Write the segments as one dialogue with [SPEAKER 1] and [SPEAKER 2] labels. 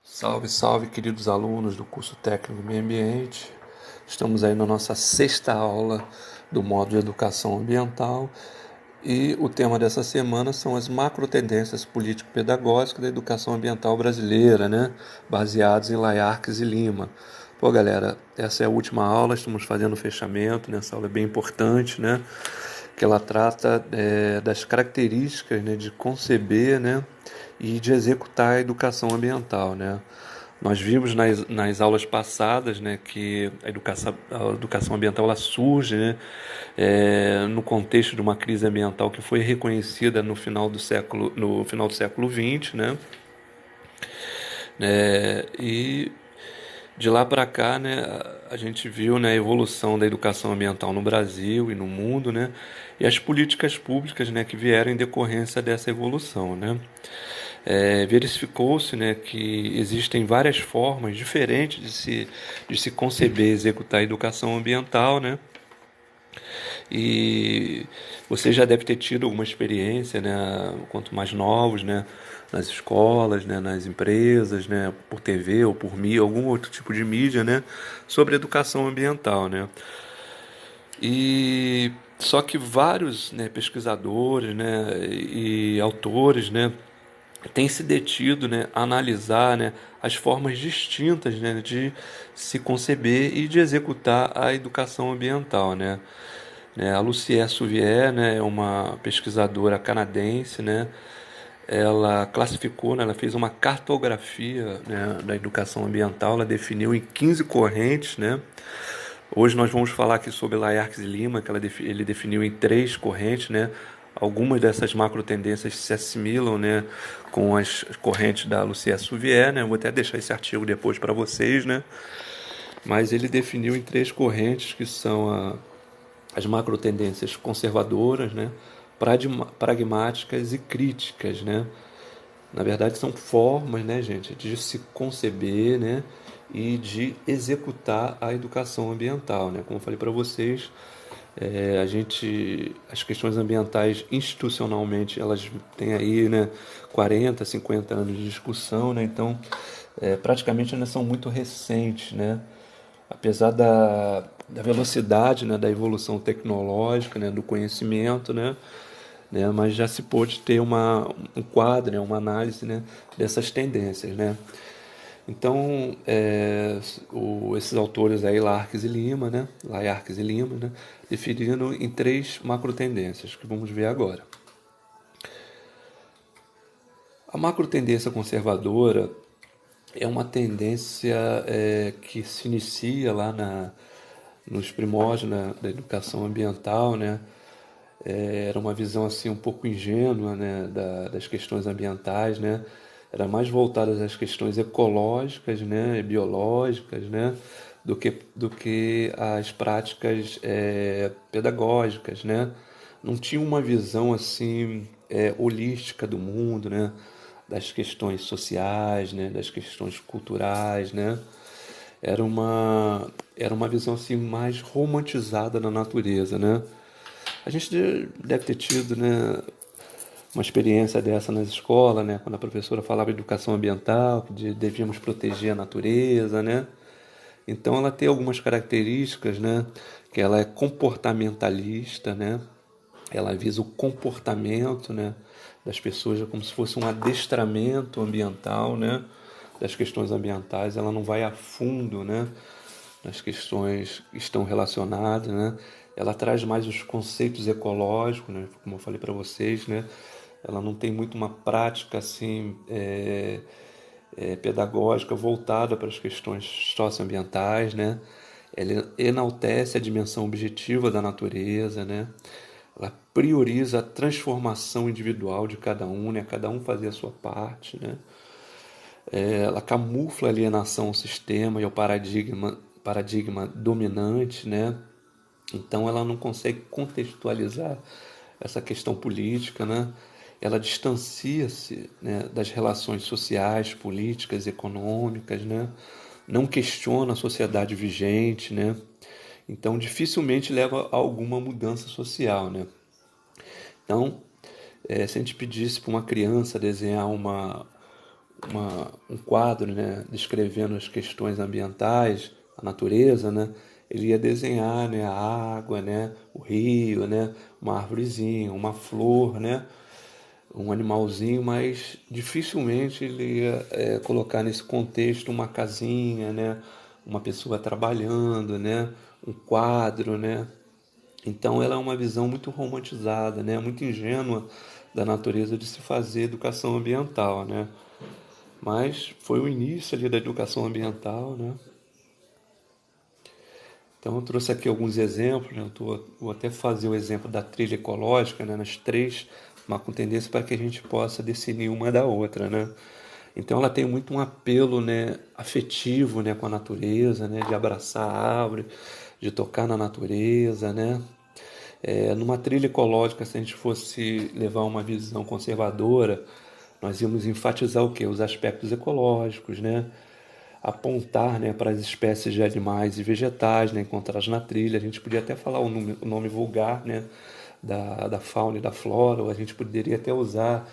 [SPEAKER 1] Salve, salve, queridos alunos do curso técnico em Meio Ambiente. Estamos aí na nossa sexta aula do módulo de educação ambiental e o tema dessa semana são as macro tendências político-pedagógicas da educação ambiental brasileira, né? Baseados em Layarques e Lima. Pô, galera, essa é a última aula, estamos fazendo o fechamento, né? Essa aula é bem importante, né? Que ela trata das características, né, de conceber, né, e de executar a educação ambiental, né. Nós vimos nas aulas passadas, né, que a educação ambiental ela surge, né, no contexto de uma crise ambiental que foi reconhecida no final do século XX, né, e de lá para cá, né, a gente viu, né, a evolução da educação ambiental no Brasil e no mundo, né, e as políticas públicas, né, que vieram em decorrência dessa evolução, né. Verificou-se, né, que existem várias formas diferentes de se conceber e executar a educação ambiental, né, e você já deve ter tido alguma experiência, né, quanto mais novos, né, nas escolas, né, nas empresas, né, por TV ou por mídia, algum outro tipo de mídia, né, sobre educação ambiental, né. E só que vários, né, pesquisadores, né, e autores, né, têm se detido, né, a analisar, né, as formas distintas, né, de se conceber e de executar a educação ambiental, né. A Lucie Souvier, né, é uma pesquisadora canadense, né, ela classificou, né, ela fez uma cartografia, né, da educação ambiental, ela definiu em 15 correntes, né. Hoje nós vamos falar aqui sobre Layarques e Lima, que ele definiu em três correntes, né. Algumas dessas macro tendências se assimilam, né, com as correntes da Lucie Souvier, né. Eu vou até deixar esse artigo depois para vocês, né. Mas ele definiu em três correntes que são as macro tendências conservadoras, né, pragmáticas e críticas, né. Na verdade são formas, né, gente, de se conceber, né, e de executar a educação ambiental, né. Como eu falei para vocês, as questões ambientais institucionalmente elas têm aí, né, 40, 50 anos de discussão, né. Então, praticamente ainda são muito recentes, né. Apesar da velocidade, né, da evolução tecnológica, né, do conhecimento, né, mas já se pôde ter um quadro, né, uma análise, né, dessas tendências, né. Então, esses autores aí, Layarques e Lima, né, definiram em três macro tendências que vamos ver agora. A macro tendência conservadora é uma tendência que se inicia lá nos primórdios, né, da educação ambiental, né. Era uma visão assim um pouco ingênua, né, das questões ambientais, né. Era mais voltada às questões ecológicas, né, e biológicas, né, do que às práticas pedagógicas, né. Não tinha uma visão assim holística do mundo, né, das questões sociais, né, das questões culturais, né. Era uma visão assim mais romantizada da natureza, né. A gente deve ter tido, né, uma experiência dessa nas escolas, né, quando a professora falava de educação ambiental, que devíamos proteger a natureza, né. Então ela tem algumas características, né, que ela é comportamentalista, né. Ela visa o comportamento, né, das pessoas como se fosse um adestramento ambiental, né, das questões ambientais. Ela não vai a fundo, né, nas questões que estão relacionadas, né? Ela traz mais os conceitos ecológicos, né? Como eu falei para vocês, né? Ela não tem muito uma prática assim pedagógica voltada para as questões socioambientais, né? Ela enaltece a dimensão objetiva da natureza, né? Ela prioriza a transformação individual de cada um, né? Cada um fazer a sua parte, né? Ela camufla a alienação ao sistema e ao paradigma dominante, né? Então ela não consegue contextualizar essa questão política, né? Ela distancia-se, né, das relações sociais, políticas, econômicas, né? Não questiona a sociedade vigente, né? Então dificilmente leva a alguma mudança social, né? Então, se a gente pedisse para uma criança desenhar um quadro, né, descrevendo as questões ambientais, a natureza, né, ele ia desenhar, né, a água, né, o rio, né, uma árvorezinha, uma flor, né, um animalzinho, mas dificilmente ele ia colocar nesse contexto uma casinha, né, uma pessoa trabalhando, né, um quadro, né. Então ela é uma visão muito romantizada, né, muito ingênua da natureza de se fazer educação ambiental, né. Mas foi o início ali da educação ambiental, né? Então eu trouxe aqui alguns exemplos, né? Vou até fazer o exemplo da trilha ecológica, né? Nas três, uma com tendência para que a gente possa discernir uma da outra, né? Então ela tem muito um apelo, né, afetivo, né, com a natureza, né, de abraçar a árvore, de tocar na natureza, né? Numa trilha ecológica, se a gente fosse levar uma visão conservadora, nós íamos enfatizar o quê? Os aspectos ecológicos, né? Apontar, né, para as espécies de animais e vegetais, né, encontradas na trilha. A gente podia até falar o nome vulgar, né, da fauna e da flora, ou a gente poderia até usar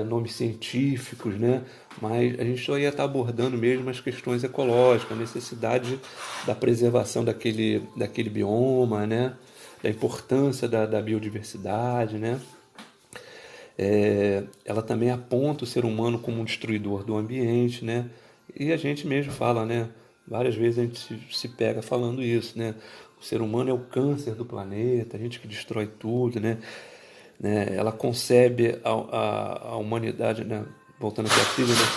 [SPEAKER 1] nomes científicos, né, mas a gente só ia estar abordando mesmo as questões ecológicas, a necessidade da preservação daquele bioma, né, da importância da biodiversidade, né. Ela também aponta o ser humano como um destruidor do ambiente, né? E a gente mesmo fala, né? Várias vezes a gente se pega falando isso, né? O ser humano é o câncer do planeta, a gente que destrói tudo, né? Ela concebe a humanidade, né? Voltando aqui à trilha, né?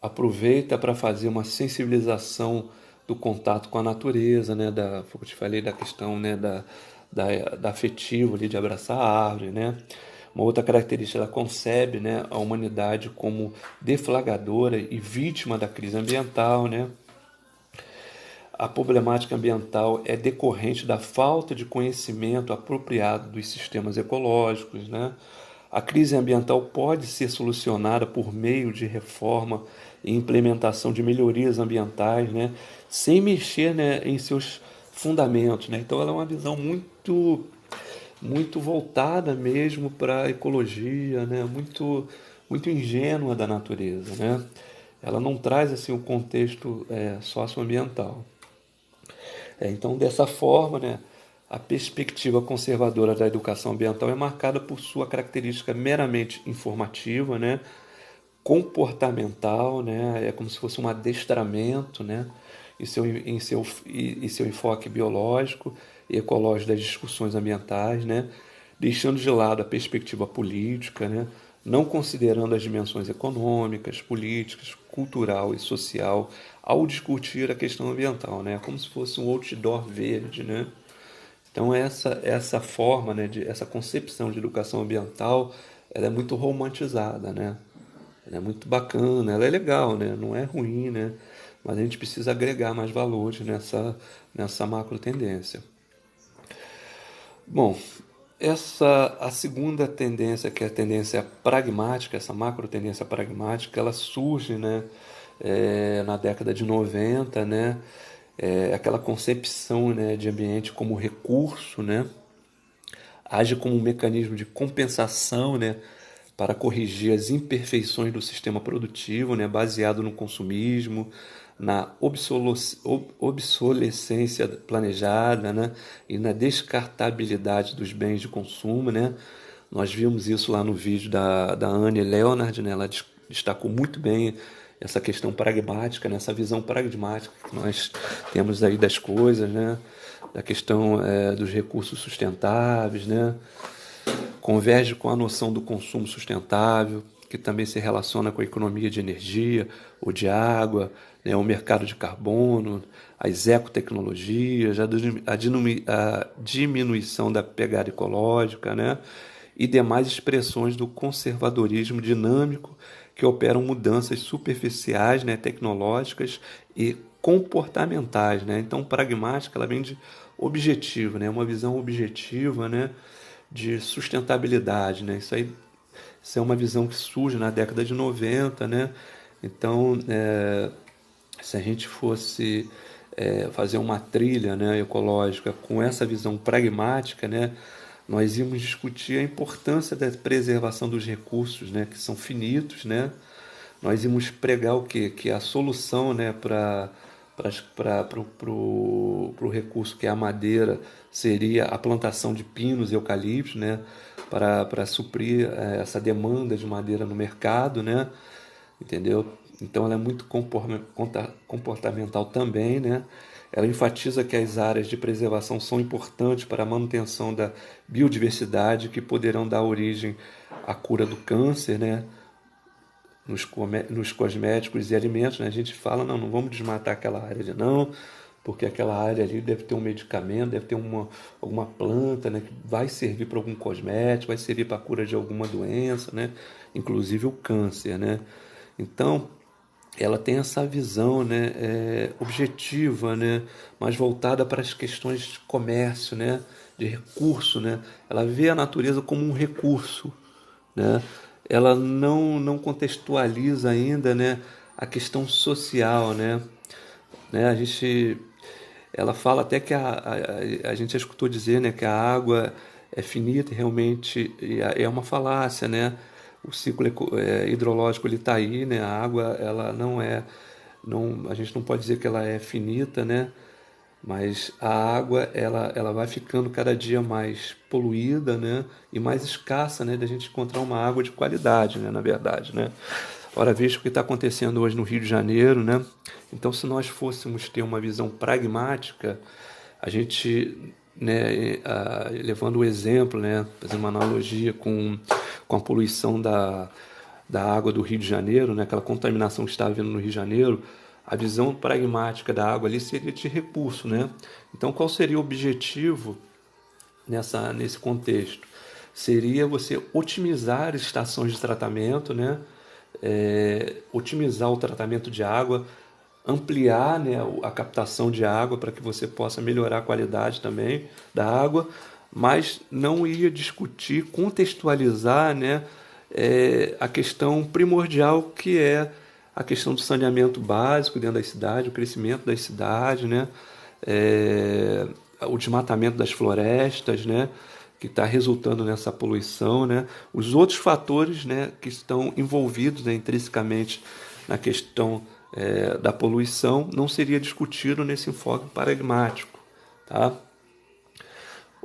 [SPEAKER 1] Aproveita para fazer uma sensibilização do contato com a natureza, né? Como eu te falei, da questão, né? Da afetivo ali, de abraçar a árvore, né? Uma outra característica, ela concebe, né, a humanidade como deflagradora e vítima da crise ambiental, né? A problemática ambiental é decorrente da falta de conhecimento apropriado dos sistemas ecológicos, né? A crise ambiental pode ser solucionada por meio de reforma e implementação de melhorias ambientais, né? Sem mexer, né, em seus fundamentos, né? Então ela é uma visão muito voltada mesmo para a ecologia, né? Muito ingênua da natureza, né? Ela não traz assim o contexto socioambiental. Então, dessa forma, né, a perspectiva conservadora da educação ambiental é marcada por sua característica meramente informativa, né, comportamental, né, é como se fosse um adestramento, né, e seu enfoque biológico e ecológico das discussões ambientais, né, deixando de lado a perspectiva política, né, não considerando as dimensões econômicas, políticas, cultural e social ao discutir a questão ambiental, né, como se fosse um outdoor verde, né. Então essa forma, né, essa concepção de educação ambiental, ela é muito romantizada, né? Ela é muito bacana, ela é legal, né? Não é ruim, né? Mas a gente precisa agregar mais valores nessa macro tendência. Bom, a segunda tendência, que é a tendência pragmática, essa macro tendência pragmática, ela surge, né, na década de 90, né, aquela concepção, né, de ambiente como recurso, né, age como um mecanismo de compensação, né, para corrigir as imperfeições do sistema produtivo, né, baseado no consumismo, na obsolescência planejada, né, e na descartabilidade dos bens de consumo, né. Nós vimos isso lá no vídeo da Anne Leonard, né, ela destacou muito bem essa questão pragmática, né, essa visão pragmática que nós temos aí das coisas, né, da questão dos recursos sustentáveis, né, converge com a noção do consumo sustentável, que também se relaciona com a economia de energia ou de água, né, o mercado de carbono, as ecotecnologias, a diminuição da pegada ecológica, né, e demais expressões do conservadorismo dinâmico que operam mudanças superficiais, né, tecnológicas e comportamentais, né? Então, pragmática, ela vem de objetivo, né? Uma visão objetiva, né, de sustentabilidade, né? Isso é uma visão que surge na década de 90, né? Então, se a gente fosse fazer uma trilha, né, ecológica com essa visão pragmática, né, nós íamos discutir a importância da preservação dos recursos, né, que são finitos, né? Nós íamos pregar o quê? Que a solução, né, para o recurso que é a madeira seria a plantação de pinos e eucaliptos, né, para suprir essa demanda de madeira no mercado, né, entendeu? Então ela é muito comportamental também, né? Ela enfatiza que as áreas de preservação são importantes para a manutenção da biodiversidade que poderão dar origem à cura do câncer, né? Nos cosméticos e alimentos, né? A gente fala, não vamos desmatar aquela área ali não, porque aquela área ali deve ter um medicamento, deve ter alguma planta, né, que vai servir para algum cosmético, vai servir para a cura de alguma doença, né, inclusive o câncer, né. Então, ela tem essa visão, né, objetiva, né, mais voltada para as questões de comércio, né, de recurso, né. Ela vê a natureza como um recurso, né? Ela não contextualiza ainda, né, a questão social, né? Ela fala até que a gente já escutou dizer, né, que a água é finita e realmente é uma falácia, né? O ciclo hidrológico ele está aí, né? A água ela não, a gente não pode dizer que ela é finita, né? Mas a água ela vai ficando cada dia mais poluída, né? E mais escassa, né? Da gente encontrar uma água de qualidade, né? Na verdade, né? Ora, veja o que está acontecendo hoje no Rio de Janeiro, né? Então, se nós fôssemos ter uma visão pragmática, a gente, né, levando o exemplo, né, fazendo uma analogia com a poluição da água do Rio de Janeiro, né, aquela contaminação que está havendo no Rio de Janeiro, a visão pragmática da água ali seria de recurso, né? Então, qual seria o objetivo nesse contexto? Seria você otimizar as estações de tratamento, né? Otimizar o tratamento de água, ampliar, né, a captação de água para que você possa melhorar a qualidade também da água, mas não ia discutir, contextualizar, né, a questão primordial que é a questão do saneamento básico dentro da cidade, o crescimento das cidades, né, o desmatamento das florestas, né, que está resultando nessa poluição, né, os outros fatores, né, que estão envolvidos, né, intrinsecamente na questão da poluição não seria discutido nesse enfoque paradigmático, tá?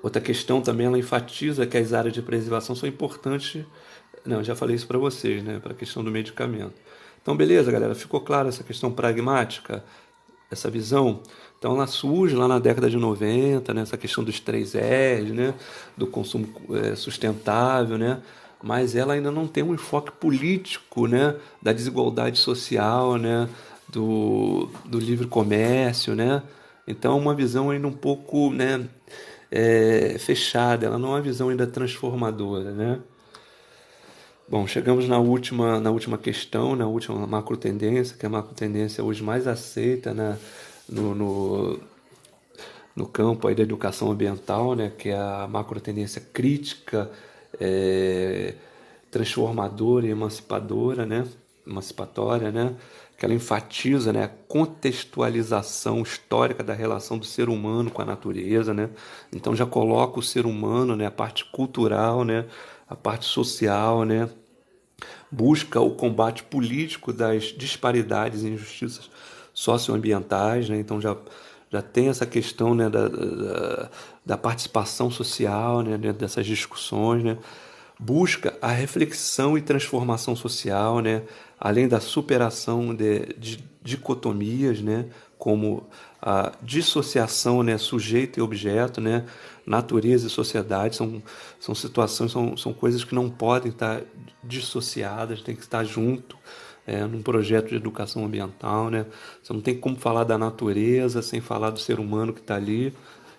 [SPEAKER 1] Outra questão também, ela enfatiza que as áreas de preservação são importantes. Não, eu já falei isso para vocês, né? Para a questão do medicamento. Então, beleza, galera, ficou clara essa questão pragmática, essa visão? Então, ela surge lá na década de 90, né? Essa questão dos 3 R's, né? Do consumo sustentável, né? Mas ela ainda não tem um enfoque político, né? Da desigualdade social, né? Do livre comércio, né? Então, uma visão ainda um pouco, né? Fechada, ela não é uma visão ainda transformadora, né? Bom, chegamos na última questão, na última macro tendência, que é a macro tendência hoje mais aceita, né, no, no, no campo aí da educação ambiental, né, que é a macro tendência crítica, é, transformadora e emancipadora, né, emancipatória, né, que ela enfatiza, né, a contextualização histórica da relação do ser humano com a natureza, né, então já coloca o ser humano, né, a parte cultural, né, a parte social, né, busca o combate político das disparidades e injustiças socioambientais, né? Então já tem essa questão, né, da participação social, né, dentro dessas discussões, né? Busca a reflexão e transformação social, né? Além da superação de dicotomias, né? Como a dissociação, né? Sujeito e objeto, né? Natureza e sociedade são situações, são coisas que não podem estar dissociadas, tem que estar junto num projeto de educação ambiental, né? Você não tem como falar da natureza sem falar do ser humano que está ali,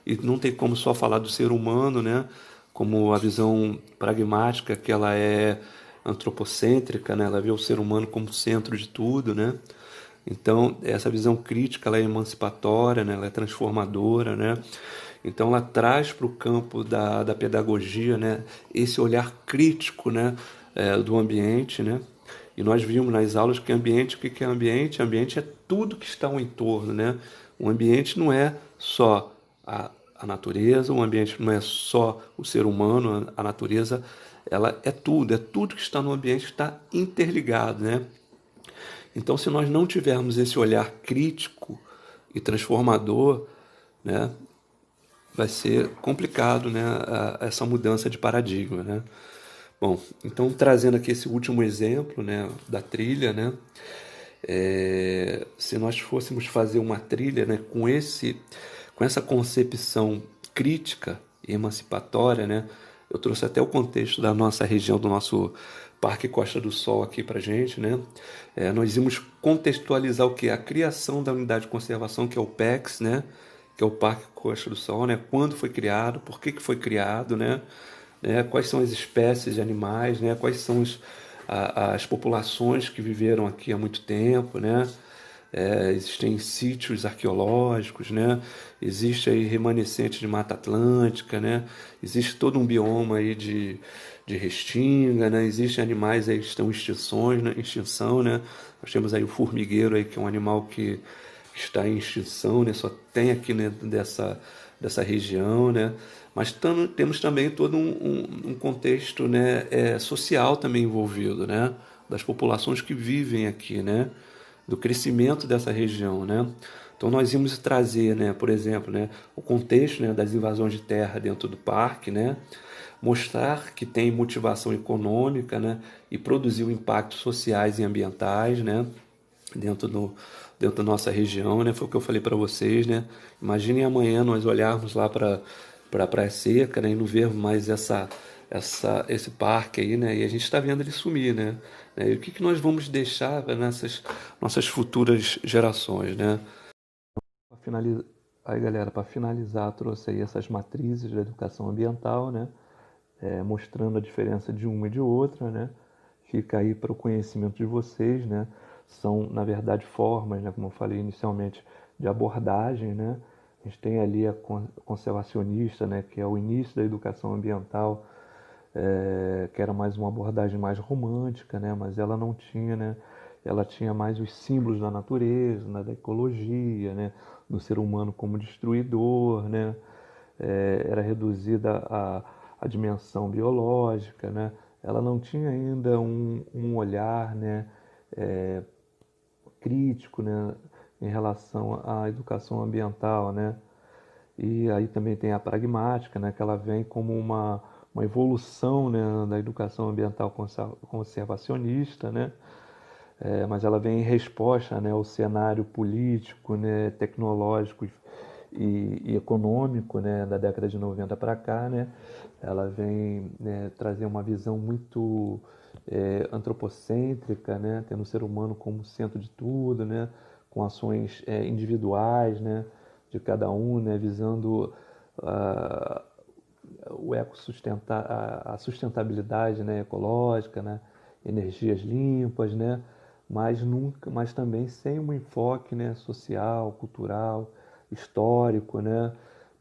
[SPEAKER 1] e não tem como só falar do ser humano, né? Como a visão pragmática, que ela é antropocêntrica, né? Ela vê o ser humano como centro de tudo, né? Então, essa visão crítica, ela é emancipatória, né? Ela é transformadora, né? Então, ela traz para o campo da pedagogia, né? Esse olhar crítico, né? Do ambiente, né? E nós vimos nas aulas que ambiente, o que é ambiente? Ambiente é tudo que está ao entorno, né? O ambiente não é só a a natureza, o ambiente não é só o ser humano, a natureza, ela é tudo que está no ambiente está interligado, né? Então, se nós não tivermos esse olhar crítico e transformador, né, vai ser complicado, né, essa mudança de paradigma, né? Bom, então trazendo aqui esse último exemplo, né, da trilha, né, se nós fôssemos fazer uma trilha, né, com essa concepção crítica e emancipatória, né, eu trouxe até o contexto da nossa região, do nosso Parque Costa do Sol aqui para gente, né, nós íamos contextualizar o que? A criação da unidade de conservação, que é o PEX, né, que é o Parque Costa do Sol, né, quando foi criado, por que foi criado, né, quais são as espécies de animais, né, quais são as populações que viveram aqui há muito tempo, né? Existem sítios arqueológicos, né? Existe aí remanescente de Mata Atlântica, né? Existe todo um bioma aí de restinga, né? Existem animais aí que estão em extinção, né? Nós temos aí o formigueiro aí, que é um animal que está em extinção, né? Só tem aqui dentro dessa região, né? Mas temos também todo um contexto, né, social também envolvido, né? Das populações que vivem aqui, né? Do crescimento dessa região, né? Então nós íamos trazer, né, por exemplo, né, o contexto, né, das invasões de terra dentro do parque, né? Mostrar que tem motivação econômica, né, e produzir impactos sociais e ambientais, né, dentro dentro da nossa região, né? Foi o que eu falei para vocês, né? Imaginem amanhã nós olharmos lá para a Praia Seca, né, e não vermos mais esse parque aí, né? E a gente está vendo ele sumir, né? E o que nós vamos deixar nessas nossas futuras gerações, né? Pra finalizar, aí, galera, para finalizar, trouxe aí essas matrizes da educação ambiental, né? Mostrando a diferença de uma e de outra, né? Fica aí para o conhecimento de vocês, né? São, na verdade, formas, né? Como eu falei inicialmente, de abordagem, né? A gente tem ali a conservacionista, né? Que é o início da educação ambiental, que era mais uma abordagem mais romântica, né? Mas ela não tinha, né? Ela tinha mais os símbolos da natureza, né? Da ecologia, né? Do ser humano como destruidor, né? Era reduzida a dimensão biológica, né? Ela não tinha ainda um olhar, né, crítico, né, em relação à educação ambiental, né? E aí também tem a pragmática, né, que ela vem como uma evolução, né, da educação ambiental conservacionista, né? Mas ela vem em resposta, né, ao cenário político, né, tecnológico e econômico, né, da década de 90 para cá, né? Ela vem, né, trazer uma visão muito antropocêntrica, né, tendo o ser humano como centro de tudo, né, com ações individuais, né, de cada um, né, visando uh, a sustentabilidade, né, ecológica, né, energias limpas, né, mas também sem um enfoque, né, social, cultural, histórico, né,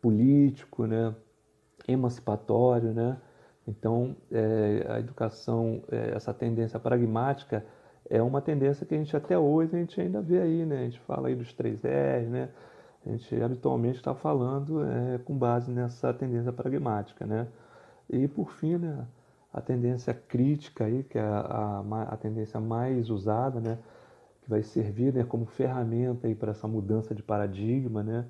[SPEAKER 1] político, né, emancipatório, né? Então, a educação, essa tendência pragmática é uma tendência que a gente até hoje a gente ainda vê aí, né? A gente fala aí dos 3 R's, né? A gente habitualmente está falando com base nessa tendência pragmática, né? E por fim, né? A tendência crítica aí, que é a tendência mais usada, né? Que vai servir, né, como ferramenta aí para essa mudança de paradigma, né?